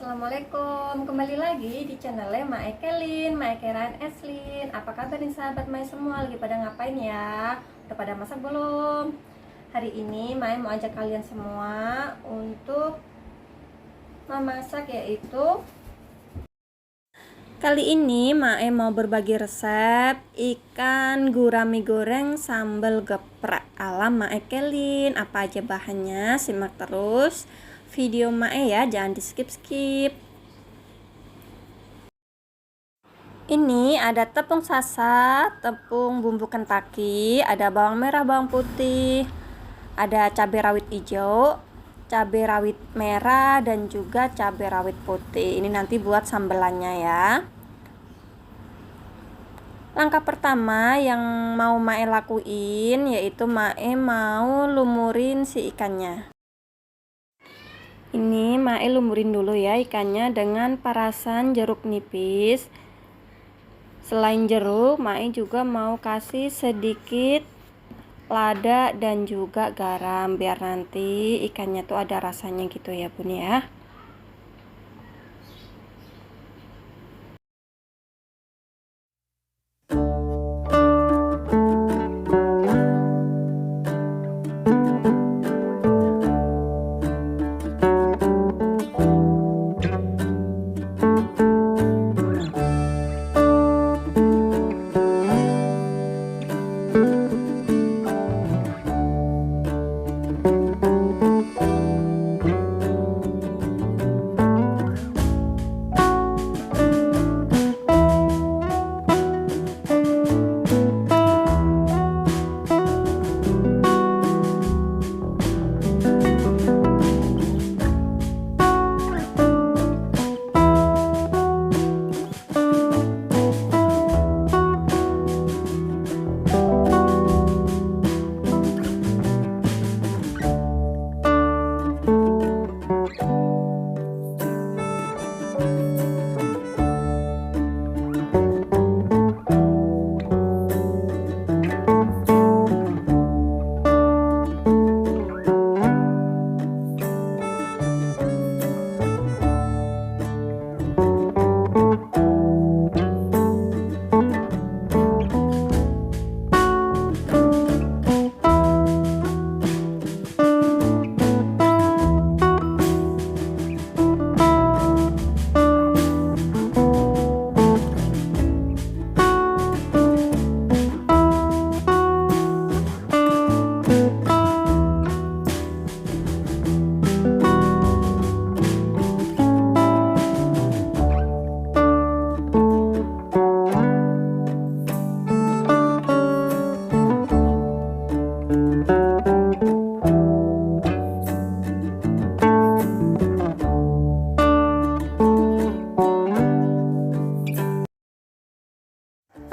Assalamualaikum, kembali lagi di channelnya Mae Kelin, Mae Keran Eslin. Apa kabar nih sahabat Mae semua? Lagi pada ngapain ya? Udah pada masak belum? Hari ini Mae mau ajak kalian semua untuk memasak, yaitu kali ini Mae mau berbagi resep ikan gurami goreng sambal geprek ala Mae Kelin. Apa aja bahannya? Simak terus video Mae ya, jangan di skip-skip. Ini ada tepung sasak, tepung bumbu Kentucky, ada bawang merah, bawang putih, ada cabai rawit hijau, cabai rawit merah, dan juga cabai rawit putih. Ini nanti buat sambelannya ya. Langkah pertama yang mau Mae lakuin yaitu Mae mau lumurin si ikannya. Ini Mae lumurin dulu ya ikannya dengan perasan jeruk nipis. Selain jeruk, Mae juga mau kasih sedikit lada dan juga garam biar nanti ikannya tuh ada rasanya gitu ya Bun ya.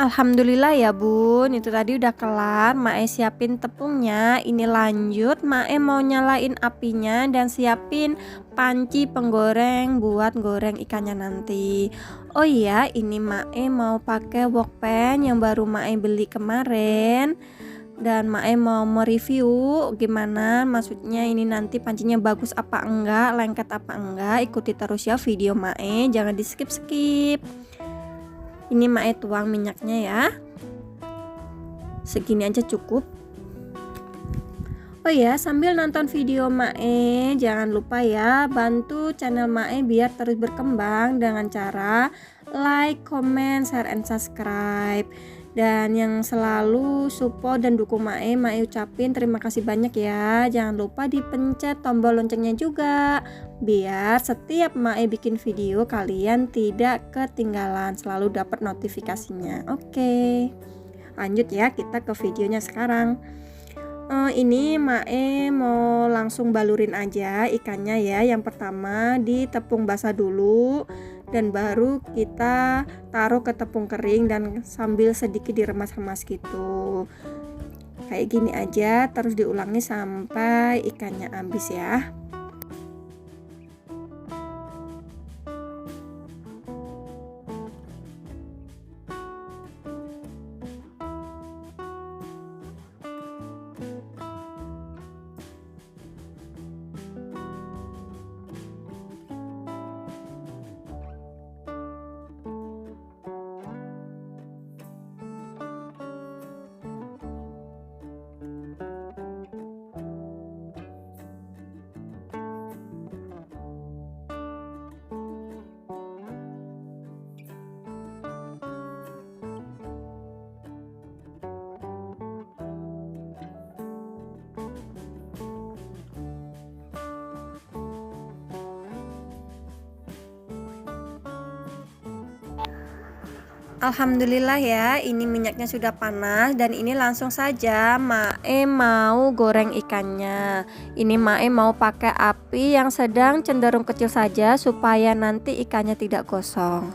Alhamdulillah ya Bun, itu tadi udah kelar. Mae siapin tepungnya. Ini lanjut Mae mau nyalain apinya dan siapin panci penggoreng buat goreng ikannya nanti. Oh iya, ini Mae mau pakai wok pan yang baru Mae beli kemarin. Dan Mae mau mereview gimana, maksudnya ini nanti pancinya bagus apa enggak, lengket apa enggak. Ikuti terus ya video Mae, jangan di skip-skip. Ini Mae tuang minyaknya ya. Segini aja cukup. Oh ya, sambil nonton video Mae, jangan lupa ya bantu channel Mae biar terus berkembang dengan cara like, comment, share, and subscribe. Dan yang selalu support dan dukung Mae ucapin terima kasih banyak ya. Jangan lupa dipencet tombol loncengnya juga biar setiap Mae bikin video kalian tidak ketinggalan, selalu dapat notifikasinya. Oke, lanjut ya, kita ke videonya sekarang. Ini Mae mau langsung balurin aja ikannya ya. Yang pertama di tepung basah dulu, dan baru kita taruh ke tepung kering dan sambil sedikit diremas-remas gitu. Kayak gini aja, terus diulangi sampai ikannya habis ya. Alhamdulillah ya, ini minyaknya sudah panas dan ini langsung saja Mae mau goreng ikannya. Ini Mae mau pakai api yang sedang cenderung kecil saja supaya nanti ikannya tidak gosong.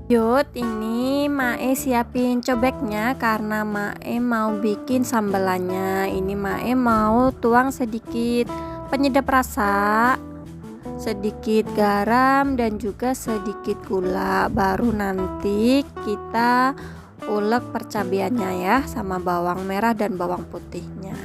Yuk, ini Mae siapin cobeknya karena Mae mau bikin sambelannya. Ini Mae mau tuang sedikit penyedap rasa, sedikit garam dan juga sedikit gula. Baru nanti kita ulek percabeannya ya, sama bawang merah dan bawang putihnya.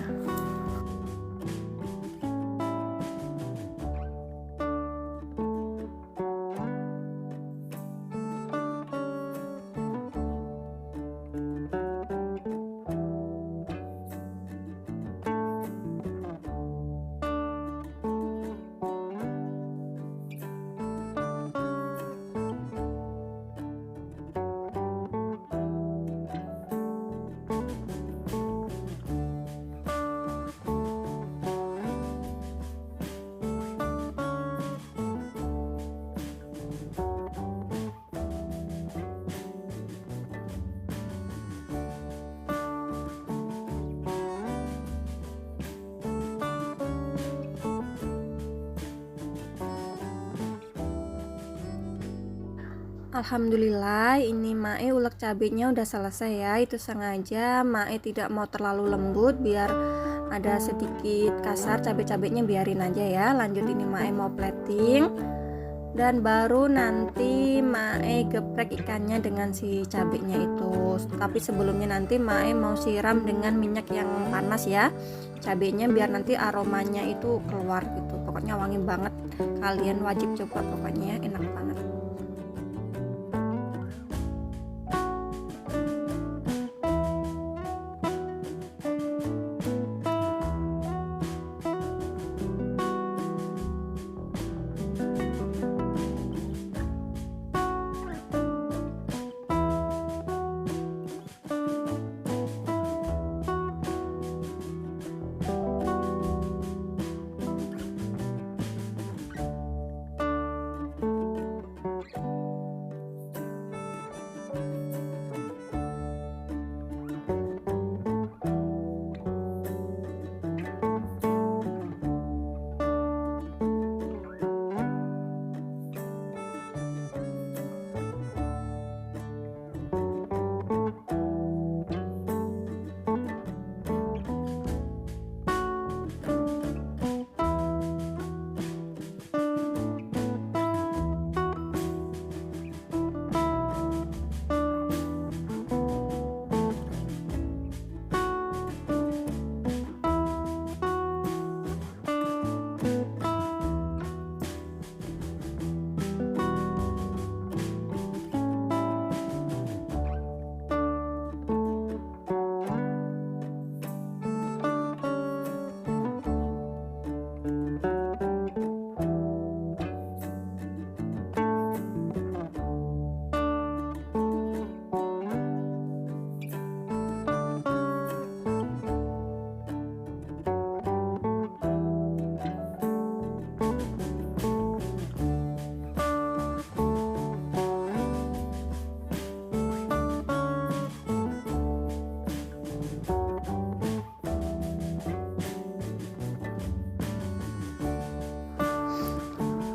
Alhamdulillah, ini Mae ulek cabenya udah selesai ya. Itu sengaja Mae tidak mau terlalu lembut biar ada sedikit kasar cabai-cabainya, biarin aja ya. Lanjut, ini Mae mau plating dan baru nanti Mae geprek ikannya dengan si cabenya itu. Tapi sebelumnya nanti Mae mau siram dengan minyak yang panas ya cabenya, biar nanti aromanya itu keluar gitu. Pokoknya wangi banget, kalian wajib coba, pokoknya enak banget.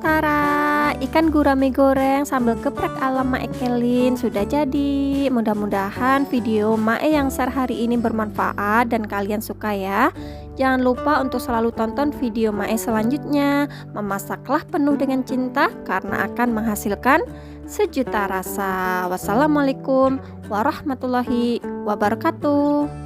Tara, ikan gurame goreng sambal geprek ala Mae Kelin sudah jadi. Mudah-mudahan video Mae yang share hari ini bermanfaat dan kalian suka ya. Jangan lupa untuk selalu tonton video Mae selanjutnya. Memasaklah penuh dengan cinta karena akan menghasilkan sejuta rasa. Wassalamualaikum warahmatullahi wabarakatuh.